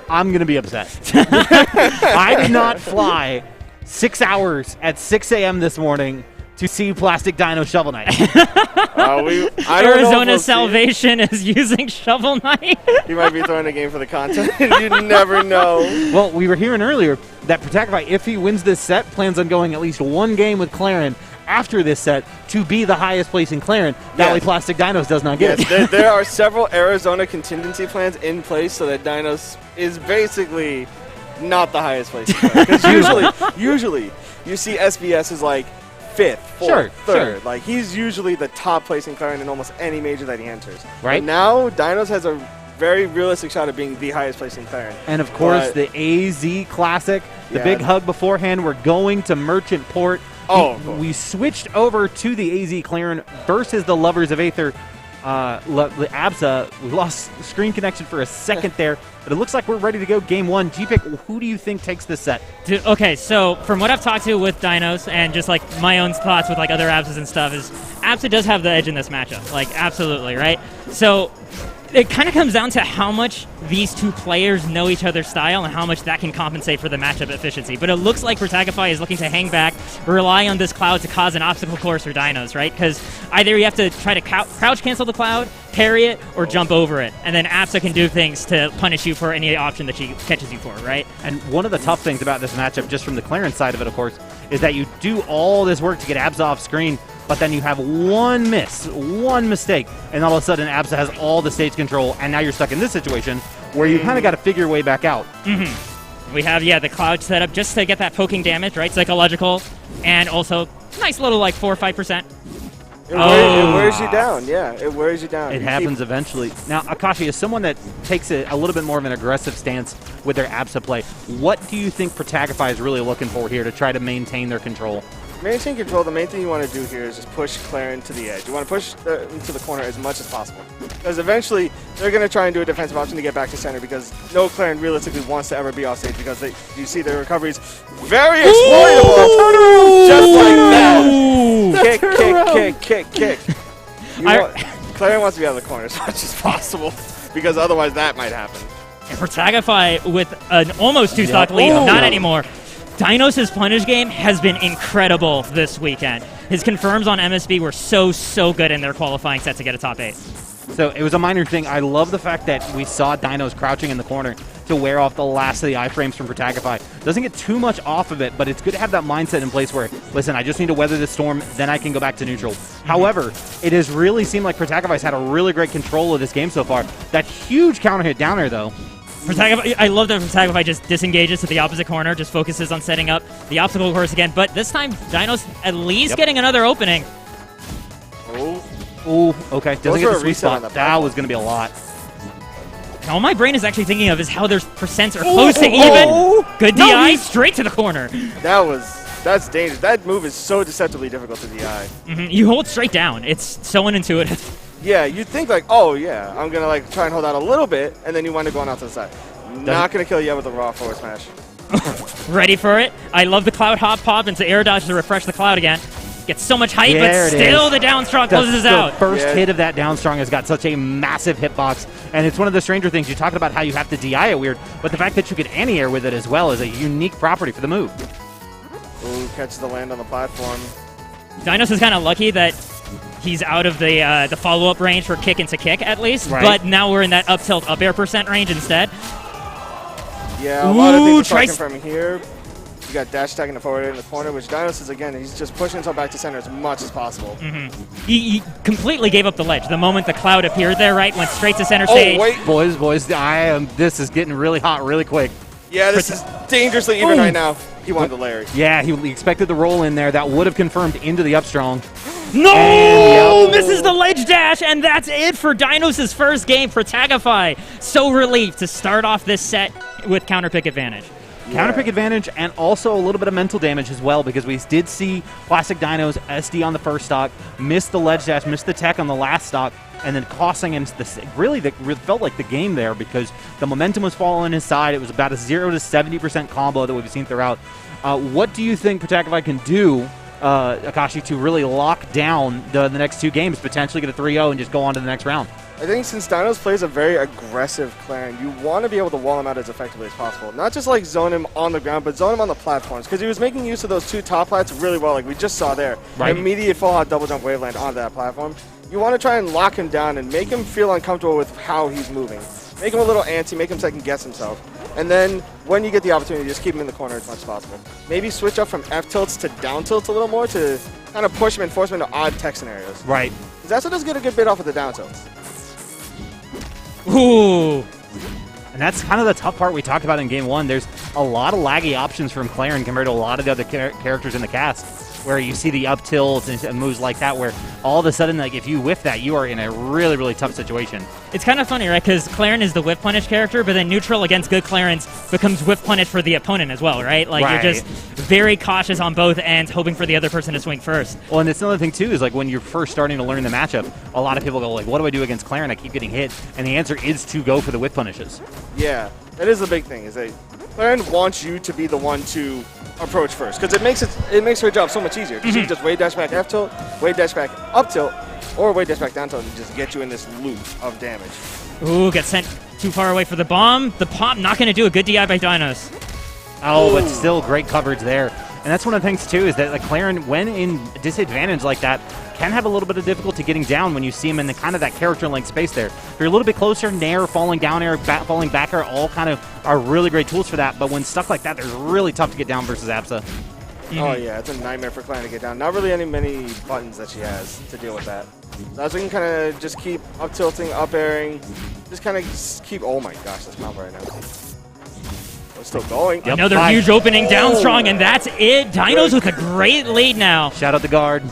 I'm going to be upset. I did not fly 6 hours at 6 a.m. this morning to see Plastic Dino Shovel Knight. Arizona Salvation is using Shovel Knight. He might be throwing a game for the content. You never know. Well, we were hearing earlier that Protagify, if he wins this set, plans on going at least one game with Claren after this set to be the highest placing Claren. That way Plastic Dinos does not get it. There are several Arizona contingency plans in place so that Dinos is basically not the highest placing player. Because usually you see SBS is like 5th, 4th, 3rd. Like, he's usually the top placing Claren in almost any major that he enters. Right. But now, Dinos has a very realistic shot of being the highest placing Claren. And, of course, the AZ Classic, the big hug beforehand. We're going to Merchant Port. Cool. We switched over to the AZ Claren versus the Lovers of Aether. Absa, we lost screen connection for a second there, but it looks like we're ready to go game one. G-Pick, who do you think takes this set? Dude, okay, so from what I've talked to with Dinos and just like my own thoughts with like other Absas and stuff is Absa does have the edge in this matchup. Like, absolutely, right? So it kind of comes down to how much these two players know each other's style and how much that can compensate for the matchup efficiency. But it looks like Protagify is looking to hang back, rely on this cloud to cause an obstacle course for Dinos, right? Because either you have to try to crouch cancel the cloud, parry it, or jump over it. And then Absa can do things to punish you for any option that she catches you for, right? And one of the tough things about this matchup, just from the Claren side of it, of course, is that you do all this work to get Absa off screen, but then you have one mistake, and all of a sudden Absa has all the stage control, and now you're stuck in this situation where you kind of got to figure your way back out. We have, the cloud set up just to get that poking damage, right? Psychological, and also nice little, like, 4 or 5%. It wears you down, it wears you down. It happens eventually. Now, Akashi, as someone that takes a little bit more of an aggressive stance with their Absa play, what do you think Protagify is really looking for here to try to maintain their control? Maintain control, the main thing you want to do here is just push Claren to the edge. You want to push into the corner as much as possible. Because eventually, they're going to try and do a defensive option to get back to center because no Claren realistically wants to ever be off stage because you see their recoveries very exploitable. Just like that. Kick. Claren wants to be out of the corner as much as possible because otherwise that might happen. And Protagify with an almost 2-stock lead, not anymore. Dinos' punish game has been incredible this weekend. His confirms on MSB were so good in their qualifying set to get a top 8. So it was a minor thing. I love the fact that we saw Dinos crouching in the corner to wear off the last of the iframes from Protagify. Doesn't get too much off of it, but it's good to have that mindset in place where, listen, I just need to weather the storm, then I can go back to neutral. However, it has really seemed like Protagify's had a really great control of this game so far. That huge counter hit down there, though. I love that Protagify just disengages to the opposite corner, just focuses on setting up the obstacle course again. But this time, Dinos at least getting another opening. Ooh, okay. Doesn't get the sweet spot. That was going to be a lot. All my brain is actually thinking of is how their percents are close to even. Good DI, straight to the corner. That's dangerous. That move is so deceptively difficult to DI. You hold straight down. It's so unintuitive. Yeah, you'd think like, I'm going to like try and hold out a little bit, and then you wind up going out to the side. Not going to kill you with a raw forward smash. Ready for it? I love the cloud hop pop into air dodge to refresh the cloud again. Gets so much height, but still the down strong closes out. The first hit of that down strong has got such a massive hitbox, and it's one of the stranger things. You talked about how you have to DI it weird, but the fact that you could anti-air with it as well is a unique property for the move. Ooh, catches the land on the platform. Dinos is kind of lucky that he's out of the follow-up range for kick into kick, at least. Right. But now we're in that up tilt, up air % range instead. Yeah, a lot of things are confirming here. You got dash attacking the forward in the corner, which Dinos is, again, he's just pushing himself back to center as much as possible. He completely gave up the ledge. The moment the cloud appeared there, right, went straight to center stage. Wait. Boys, this is getting really hot really quick. Yeah, this is dangerously even right now. He wanted the Larry. Yeah, he expected the roll in there. That would have confirmed into the up strong. No! Misses the ledge dash, and that's it for Dinos' first game. Protagify, so relieved to start off this set with counter pick advantage. Counter pick advantage and also a little bit of mental damage as well, because we did see Plastic Dinos SD on the first stock, missed the ledge dash, missed the tech on the last stock, and then costing him really felt like the game there because the momentum was falling on his side. It was about a 0 to 70% combo that we've seen throughout. What do you think Protagify can do, Akashi, to really lock down the next two games, potentially get a 3-0 and just go on to the next round? I think since Dinos plays a very aggressive Claren, you want to be able to wall him out as effectively as possible. Not just like zone him on the ground, but zone him on the platforms. Because he was making use of those 2 top plats really well, like we just saw there. Right. Immediate full hot double jump waveland onto that platform. You want to try and lock him down and make him feel uncomfortable with how he's moving. Make him a little antsy, make him second guess himself. And then when you get the opportunity, just keep him in the corner as much as possible. Maybe switch up from F tilts to down tilts a little more to kind of push him and force him into odd tech scenarios. Right. Because that's what does get a good bit off of the down tilts. Ooh. And that's kind of the tough part we talked about in Game 1. There's a lot of laggy options from Claren compared to a lot of the other characters in the cast, where you see the up tilts and moves like that, where all of a sudden, like if you whiff that, you are in a really, really tough situation. It's kind of funny, right? Because Claren is the whiff punish character, but then neutral against good Clarence becomes whiff punish for the opponent as well, right? Like you're just very cautious on both ends, hoping for the other person to swing first. Well, and it's another thing too is like when you're first starting to learn the matchup, a lot of people go like, "What do I do against Claren? I keep getting hit," and the answer is to go for the whiff punishes. Yeah, that is the big thing. Is that Claren wants you to be the one to approach first, because it makes her job so much easier. Because she can just wave dash back F tilt, wave dash back up tilt, or wave dash back down tilt, and just get you in this loop of damage. Ooh, gets sent too far away for the bomb. The pop not going to do a good DI by Dinos. Oh, but still great coverage there. And that's one of the things too is that like Claren, when in disadvantage like that, can have a little bit of difficulty getting down when you see him in the kind of that character length space there. If you're a little bit closer, Nair, falling down air, falling back air, all kind of are really great tools for that. But when stuck like that, they're really tough to get down versus Absa. Oh yeah, it's a nightmare for Claren to get down. Not really many buttons that she has to deal with that. So as we can kind of just keep up tilting, up airing, just kind of keep. Oh my gosh, that's combo right now. Oh, it's still going. Yep. Another huge opening down strong, and that's it. Dinos with a great lead now. Shout out the guard.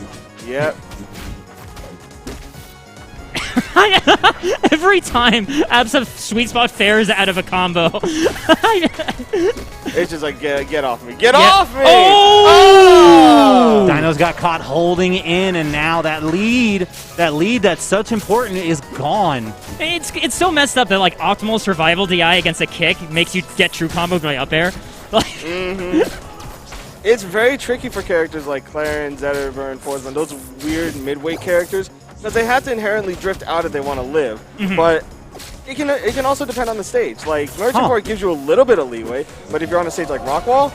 Yep. Every time Absa sweet spot fares out of a combo. It's just like, get off me. Get off me! Oh! Dinos got caught holding in, and now that lead that's such important is gone. It's so messed up that like optimal survival DI against a kick makes you get true combo by up air. Like It's very tricky for characters like Claren, Zetterburn, Forsman, those weird midweight characters, because they have to inherently drift out if they want to live. But it can also depend on the stage. Like Merchant Port gives you a little bit of leeway, but if you're on a stage like Rockwall,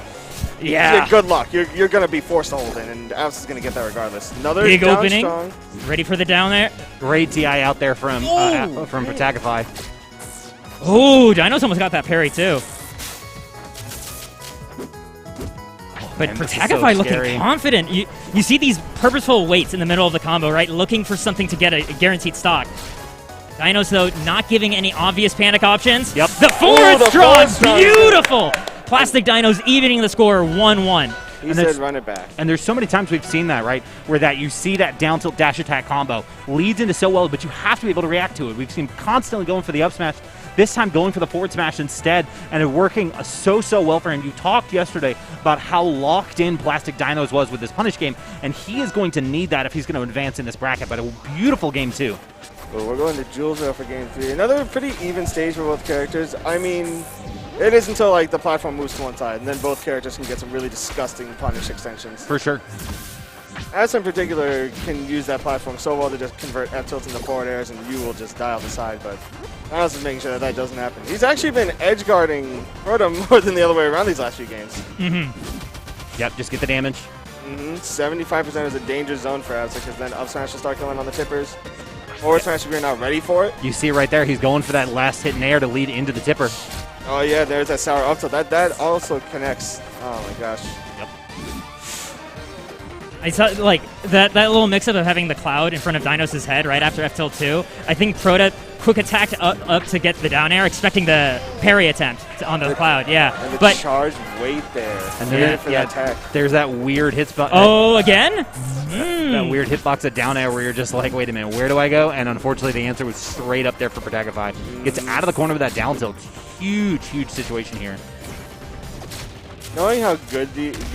yeah, good luck. You're gonna be forced to hold in, and Abs is gonna get that regardless. Another big down opening. Strong. Ready for the down there. Great DI out there from Protagify. Oh, Dinos almost got that parry too. But Protagify looking confident. You see these purposeful waits in the middle of the combo, right? Looking for something to get a guaranteed stock. Dinos, though, not giving any obvious panic options. Yep. The forward strong, beautiful! Plastic Dinos evening the score 1-1. He said run it back. And there's so many times we've seen that, right? Where that you see that down tilt dash attack combo leads into so well, but you have to be able to react to it. We've seen constantly going for the up smash, this time going for the forward smash instead, and it working so well for him. You talked yesterday about how locked in Plastic Dinos was with this punish game, and he is going to need that if he's going to advance in this bracket. But a beautiful game too. Well, we're going to Julesville for game 3. Another pretty even stage for both characters. I mean, it is until like the platform moves to one side, and then both characters can get some really disgusting punish extensions. For sure. As in particular can use that platform so well to just convert F tilt into forward airs, and you will just die off the side. But Dinos is making sure that doesn't happen. He's actually been edge guarding Proto more than the other way around these last few games. Yep, just get the damage. 75% is a danger zone for Absa, because then up smash will start killing on the tippers. Forward smash if you're not ready for it. You see right there, he's going for that last hit in air to lead into the tipper. Oh yeah, there's that sour up tilt. That also connects. Oh my gosh. Yep. I saw like that little mix-up of having the cloud in front of Dinos' head right after F tilt 2. I think Proto quick attacked up to get the down air, expecting the parry attempt on the cloud. Yeah, and the but charge wait there. And then that attack. There's that weird hit spot. Oh, again? That weird hitbox at down air where you're just like, wait a minute, where do I go? And unfortunately, the answer was straight up there for Protagify. Gets out of the corner with that down tilt. Huge situation here. Knowing how good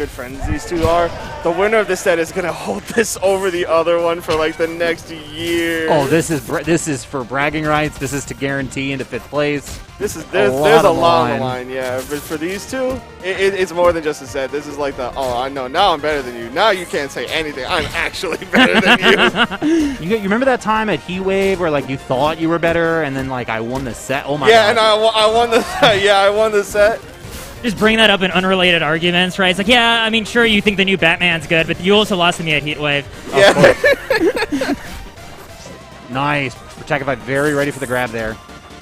friends these two are, The winner of this set is going to hold this over the other one for like the next year. Oh, this is for bragging rights. This is to guarantee into 5th place. There's a lot on the line, yeah. But for these two, it's more than just a set. This is like I know, now I'm better than you. Now you can't say anything. I'm actually better than you. You remember that time at Heat Wave where like you thought you were better and then like I won the set? Oh my god. Yeah, and I won the I won the set. Just bring that up in unrelated arguments, right? It's like, yeah, I mean, sure, you think the new Batman's good, but you also lost to me at Heatwave. Yeah. Nice. Protagify very ready for the grab there.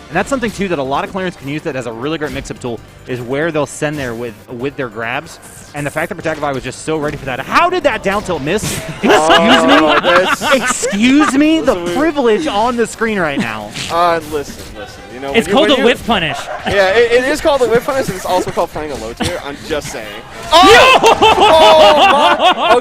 And that's something, too, that a lot of Clarence can use that as a really great mix-up tool is where they'll send there with their grabs. And the fact that Protagify was just so ready for that. How did that down tilt miss? Excuse me? Excuse me? The privilege on the screen right now. Listen. You know, it's called a whip punish. Yeah, it is called a whip punish, and it's also called playing a low tier. I'm just saying. Oh!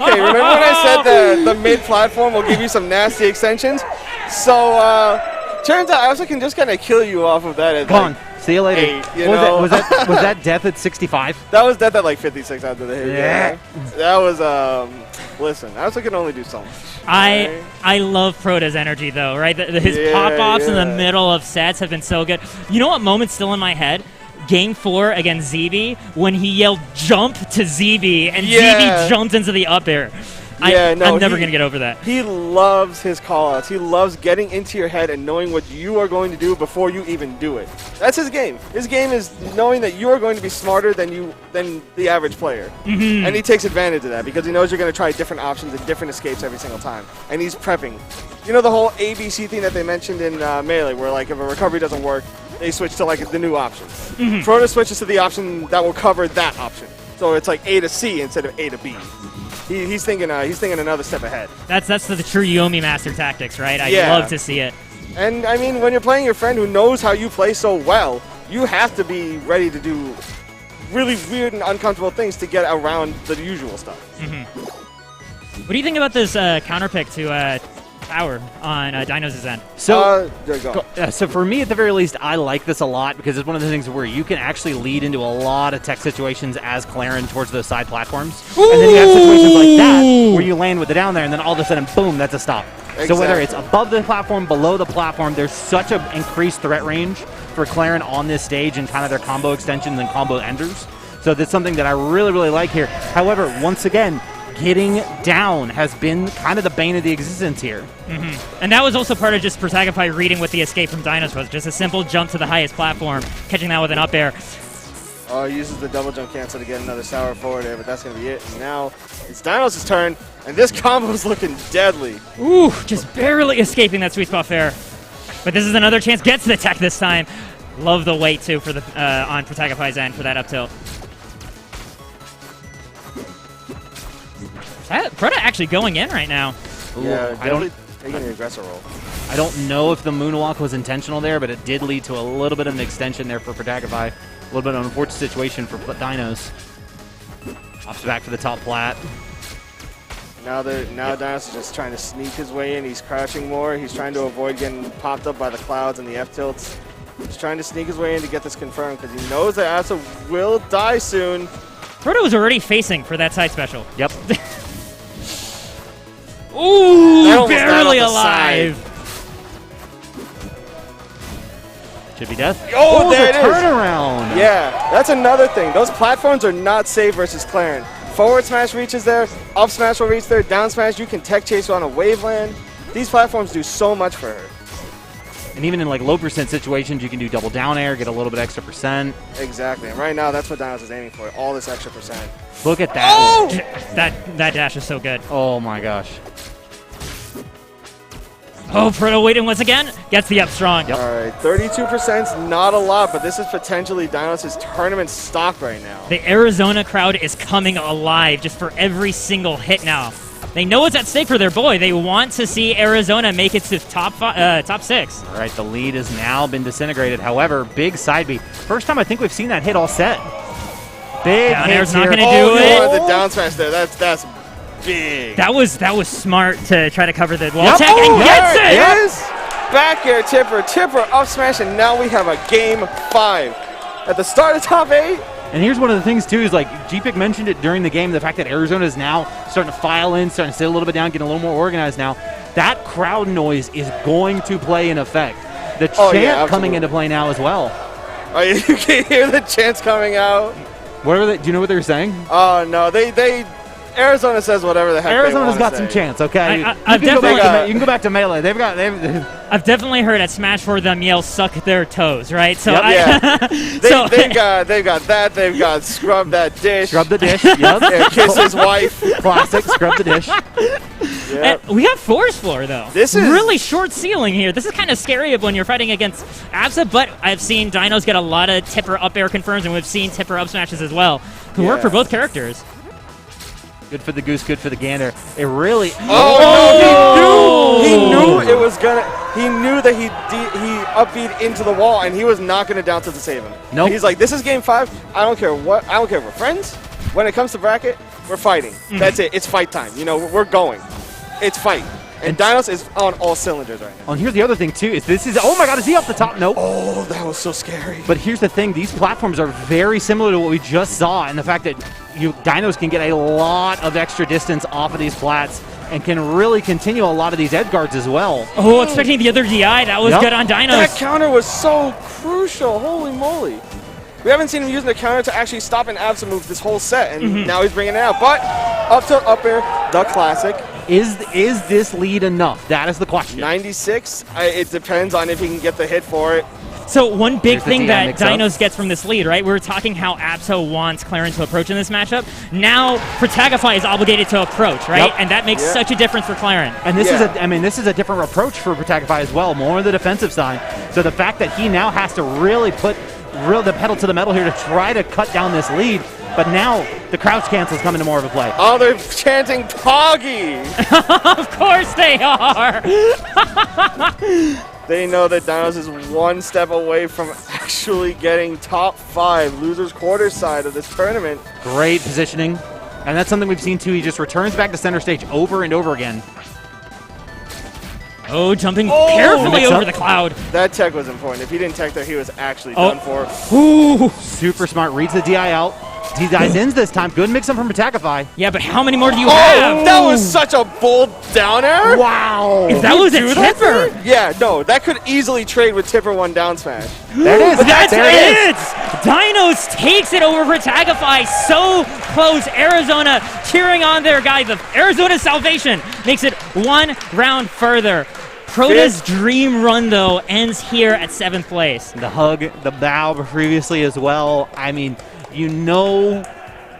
Okay, remember when I said the mid-platform will give you some nasty extensions? So, turns out I also can just kind of kill you off of that at Come on. See you later. 8, was that death at 65? That was death at like 56 after the hit. Yeah. That was, listen, I also can only do so much. I love Prota's energy, though, right? His pop-ops in the middle of sets have been so good. You know what moment's still in my head? Game 4 against ZB, when he yelled jump to ZB, and ZB jumped into the up air. I'm never going to get over that. He loves his call-outs. He loves getting into your head and knowing what you are going to do before you even do it. That's his game. His game is knowing that you are going to be smarter than the average player. Mm-hmm. And he takes advantage of that because he knows you're going to try different options and different escapes every single time. And he's prepping. You know the whole ABC thing that they mentioned in Melee, where like if a recovery doesn't work, they switch to like the new options. Mm-hmm. Proto switches to the option that will cover that option. So it's like A to C instead of A to B. He's thinking another step ahead. That's the true Yomi master tactics, right? I love to see it. And I mean, when you're playing your friend who knows how you play so well, you have to be ready to do really weird and uncomfortable things to get around the usual stuff. Mm-hmm. What do you think about this counter pick to Power on Dinos' end? So, there you go. So for me, at the very least, I like this a lot because it's one of the things where you can actually lead into a lot of tech situations as Claren towards those side platforms. Ooh. And then you have situations like that where you land with the down there and then all of a sudden, boom, that's a stop. Exactly. So whether it's above the platform, below the platform, there's such an increased threat range for Claren on this stage and kind of their combo extensions and combo enders. So that's something that I really, really like here. However, once again, getting down has been kind of the bane of the existence here. Mm-hmm. And that was also part of just Protagify reading what the escape from Dinos was. Just a simple jump to the highest platform, catching that with an up air. Oh, he uses the double jump cancel to get another sour forward air, but that's going to be it. And now it's Dinos' turn, and this combo's looking deadly. Ooh, just barely escaping that sweet spot fair. But this is another chance. Gets the tech this time. Love the weight, too, for the on Protagify's end for that up tilt. Proto actually going in right now. Ooh, yeah, definitely taking the aggressor role. I don't know if the moonwalk was intentional there, but it did lead to a little bit of an extension there for Protagify. A little bit of an unfortunate situation for Dinos. Pops back for the top plat. Now Dinos is just trying to sneak his way in. He's crouching more. He's trying to avoid getting popped up by the clouds and the F-tilts. He's trying to sneak his way in to get this confirmed because he knows that Asa will die soon. Proto was already facing for that side special. Yep. Ooh, barely alive. Should be death. Oh, there it is. Turnaround. Yeah, that's another thing. Those platforms are not safe versus Claren. Forward smash reaches there, up smash will reach there, down smash you can tech chase on a waveland. These platforms do so much for her. And even in like low percent situations, you can do double down air, get a little bit extra percent. Exactly. And right now, that's what Dinos is aiming for, all this extra percent. Look at that. Oh! That dash is so good. Oh my gosh. Oh, Proto waiting once again. Gets the up strong. Yep. All right, 32% is not a lot, but this is potentially Dinos' tournament stock right now. The Arizona crowd is coming alive just for every single hit now. They know what's at stake for their boy. They want to see Arizona make it to top 6. All right, the lead has now been disintegrated. However, big side B. First time I think we've seen that hit all set. Big down hits air's here. not going to do it. The down smash there. That's big. That was smart to try to cover the wall check and gets it. Yes. Back air tipper up smash, and now we have a game 5. At the start of top 8, And here's one of the things, too, is like GPIC mentioned it during the game, the fact that Arizona is now starting to file in, starting to sit a little bit down, getting a little more organized now. That crowd noise is going to play an effect. The chant coming into play now as well. Oh, you can hear the chants coming out. What are they? Do you know what they're saying? Oh, no. Arizona says whatever the heck Arizona's they got say. some chants, okay? You You can go back to Melee. I've definitely heard at Smash 4 them yell "suck their toes," right? So They've got that. They've got scrub that dish. Scrub the dish. Yep. Yeah, kiss his wife. Classic. Scrub the dish. Yep. We have Force Floor though. This is really short ceiling here. This is kind of scary when you're fighting against Absa, but I've seen Dinos get a lot of tipper up air confirms, and we've seen tipper up smashes as well, who work for both characters. Good for the goose, good for the gander. It really. Oh, no! He knew it was gonna. He knew that he up-beat into the wall, and he was not gonna down to save him. Nope. He's like, this is game 5. I don't care what. I don't care if we're friends. When it comes to bracket, we're fighting. That's it. It's fight time. You know, we're going. It's fight. And Dinos is on all cylinders right now. Oh, and here's the other thing, too, is this is, oh my god, is he up the top? Nope. Oh, that was so scary. But here's the thing, these platforms are very similar to what we just saw, and the fact that Dinos can get a lot of extra distance off of these plats and can really continue a lot of these edge guards as well. Oh, expecting the other DI. That was good on Dinos. That counter was so crucial. Holy moly. We haven't seen him using the counter to actually stop an Absa move this whole set, and now he's bringing it out. But up to up air, the classic. Is this lead enough? That is the question. 96. It depends on if he can get the hit for it. So one big thing that mix-up. Dinos gets from this lead, right? We were talking how Absa wants Clarence to approach in this matchup. Now Protagify is obligated to approach, right? Yep. And that makes such a difference for Clarence. And this is a different approach for Protagify as well, more on the defensive side. So the fact that he now has to really put the pedal to the metal here to try to cut down this lead, but now the crouch cancel's coming to more of a play. Oh, they're chanting Poggy! Of course they are! They know that Dinos is one step away from actually getting top 5 losers quarter side of this tournament. Great positioning. And that's something we've seen too. He just returns back to center stage over and over again. Oh, jumping carefully over the cloud. That tech was important. If he didn't tech there, he was actually done for. Ooh, super smart. Reads the DI out. DI's ends this time. Good mix-up from Protagify. Yeah, but how many more do you have? That was such a bold down air. Wow. If that was a tipper. Yeah, no, that could easily trade with tipper 1 down smash. There it is. That's there it. Dinos takes it over Protagify. So close. Arizona cheering on their guy. The Arizona salvation makes it 1 round further. Prota's dream run, though, ends here at 7th place. The hug, the bow previously as well. I mean, you know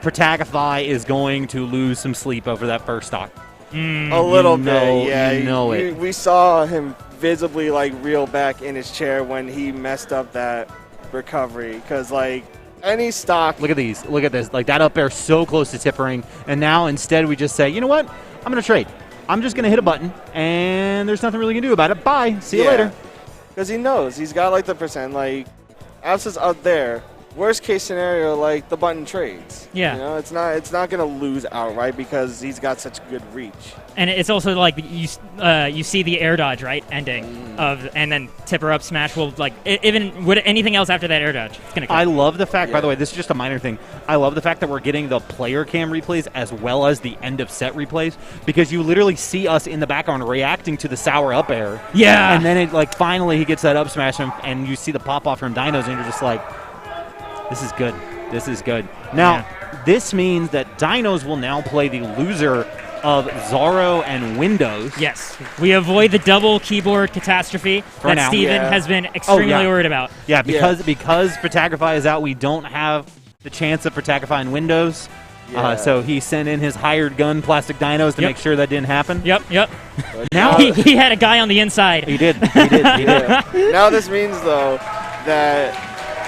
Protagify is going to lose some sleep over that first stock. A little bit, yeah. You know it. We saw him visibly, like, reel back in his chair when he messed up that recovery. Because, like, any stock... Look at these. Look at this. Like, that up air so close to tippering. And now, instead, we just say, you know what? I'm going to trade. I'm just going to hit a button, and there's nothing really you can do about it. Bye. See you later. Because he knows. He's got, like, the percent. Like, Absa's out there. Worst case scenario, like, the button trades. Yeah. You know, it's not going to lose outright because he's got such good reach. And it's also like you see the air dodge, right, ending and then tipper up smash will, like, even would anything else after that air dodge, it's gonna come. I love the fact, by the way, this is just a minor thing. I love the fact that we're getting the player cam replays as well as the end of set replays, because you literally see us in the background reacting to the sour up air. Yeah. And then it, like, finally he gets that up smash and you see the pop off from Dinos and you're just like, this is good. This is good. Now, this means that Dinos will now play the loser of Zoro and Windows. Yes. We avoid the double keyboard catastrophe that now. Steven has been extremely worried about. Yeah, because Protagify is out, we don't have the chance of Protagify in Windows. So he sent in his hired gun, Plastic Dinos, to make sure that didn't happen. Yep. Now he had a guy on the inside. He did. He did. Now this means, though, that